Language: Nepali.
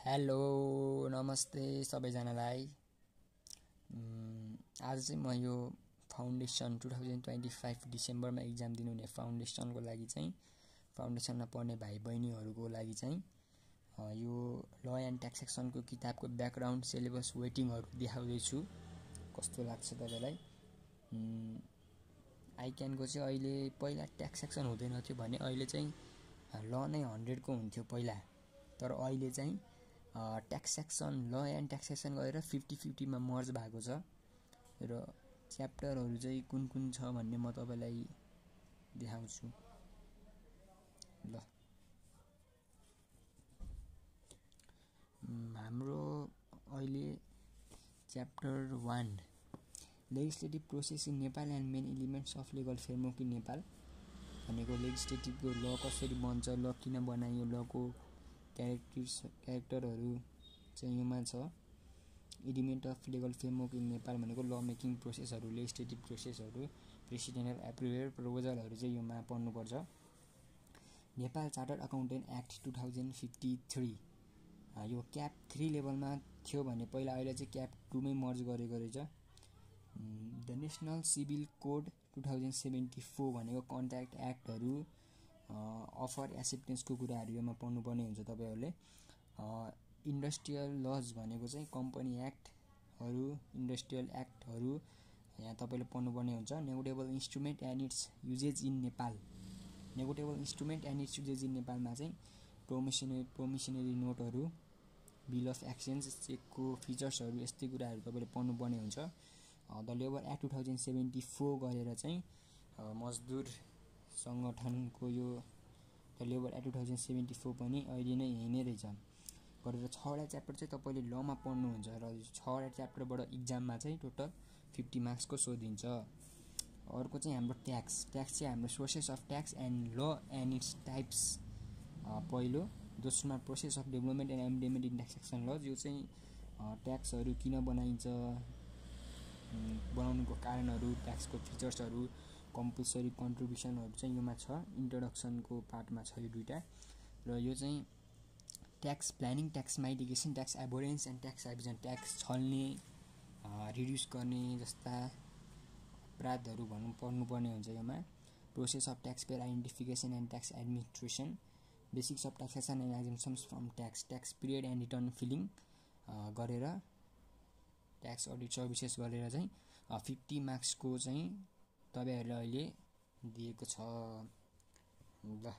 हेलो नमस्ते सबैजनालाई। आज चाहिँ म यो फाउन्डेसन 2025 डिसेम्बरमा इक्जाम दिनुहुने फाउन्डेसनको लागि चाहिँ फाउन्डेसनमा पढ्ने भाइ बहिनीहरूको लागि चाहिँ यो ल एन्ड ट्याक्सेसनको किताबको ब्याकग्राउन्ड सिलेबस वेटिङहरू देखाउँदैछु। कस्तो लाग्छ तपाईँलाई? आइक्यानको चाहिँ अहिले पहिला ट्याक्सेसन हुँदैन थियो भने अहिले चाहिँ ल नै 100 को हुन्थ्यो पहिला, तर अहिले चाहिँ ट्याक्सेसन ल एन्ड ट्याक्सेसन गरेर 50-50 मा मर्ज भएको छ र च्याप्टरहरू चाहिँ कुन कुन छ भन्ने म तपाईलाई देखाउँछु। ल हाम्रो अहिले chapter 1 legislative process in Nepal and main elements of legal framework in Nepal भनेको लेजिस्लेटिभको ल कसरी बन्छ, ल किन बनाइयो, लको क्यारेक्टरहरू चाहिँ योमा छ। Element of legal framework in Nepal भनेको ल मेकिङ प्रोसेसहरू, लेजिस्लेटिभ प्रोसेसहरू, प्रेसिडेन्टल एप्रुभल प्रपोजलहरू चाहिँ योमा पढ्नुपर्छ। नेपाल चार्टर्ड अकाउन्टेन्ट एक्ट 2053 यो क्याप 3 लेभलमा थियो भने पहिला अहिले चाहिँ क्याप 2 मै मर्ज गरेको रहेछ। द नेसनल सिभिल कोड 2074 भनेको कन्ट्र्याक्ट एक्टहरू, अफर एक्सेप्टेन्सको कुराहरू योमा पढ्नुपर्ने हुन्छ तपाईहरूले। इन्डस्ट्रियल लज भनेको चाहिँ कम्पनी एक्टहरू, इन्डस्ट्रियल एक्टहरू यहाँ तपाईँले पढ्नुपर्ने हुन्छ। Negotiable instrument and its uses in Nepal, negotiable instrument and its uses in नेपालमा चाहिँ प्रोमिसनरी नोटहरू, बिल अफ एक्सचेन्ज, चेकको फिचर्सहरू, यस्तै कुराहरू तपाईँले पढ्नुपर्ने हुन्छ। द लेबर एक्ट 2074 गरेर चाहिँ मजदुर सङ्गठनको यो द लेबर एक्ट 2074 पनि अहिले नै यही नै रहेछ गरेर 6वटा च्याप्टर चाहिँ तपाईँले लमा पढ्नुहुन्छ र 6वटा च्याप्टरबाट इक्जाममा चाहिँ टोटल 50 मार्क्सको सोधिन्छ। अर्को चाहिँ हाम्रो ट्याक्स चाहिँ हाम्रो sources of tax and law and its types पहिलो। दोस्रोमा process of development and implement in taxation laws, यो चाहिँ ट्याक्सहरू किन बनाइन्छ, बनाउनुको कारणहरू, ट्याक्सको फिचर्सहरू, कम्पल्सरी कन्ट्रिब्युसनहरू चाहिँ योमा छ। इन्ट्रोडक्सनको पार्टमा छ यो दुईटा। र यो चाहिँ tax planning, tax mitigation, tax avoidance and tax evasion, tax छल्ने, रिड्युस गर्ने जस्ता अपराधहरू पढ्नुपर्ने हुन्छ योमा। Process of tax payer identification and tax administration, basics of taxation and exemptions from tax, tax period and return filing गरेर ट्याक्स अडिट सर्भिसेस गरेर चाहिँ 50 मार्क्सको चाहिँ तपाईँहरूलाई अहिले दिएको छ। ल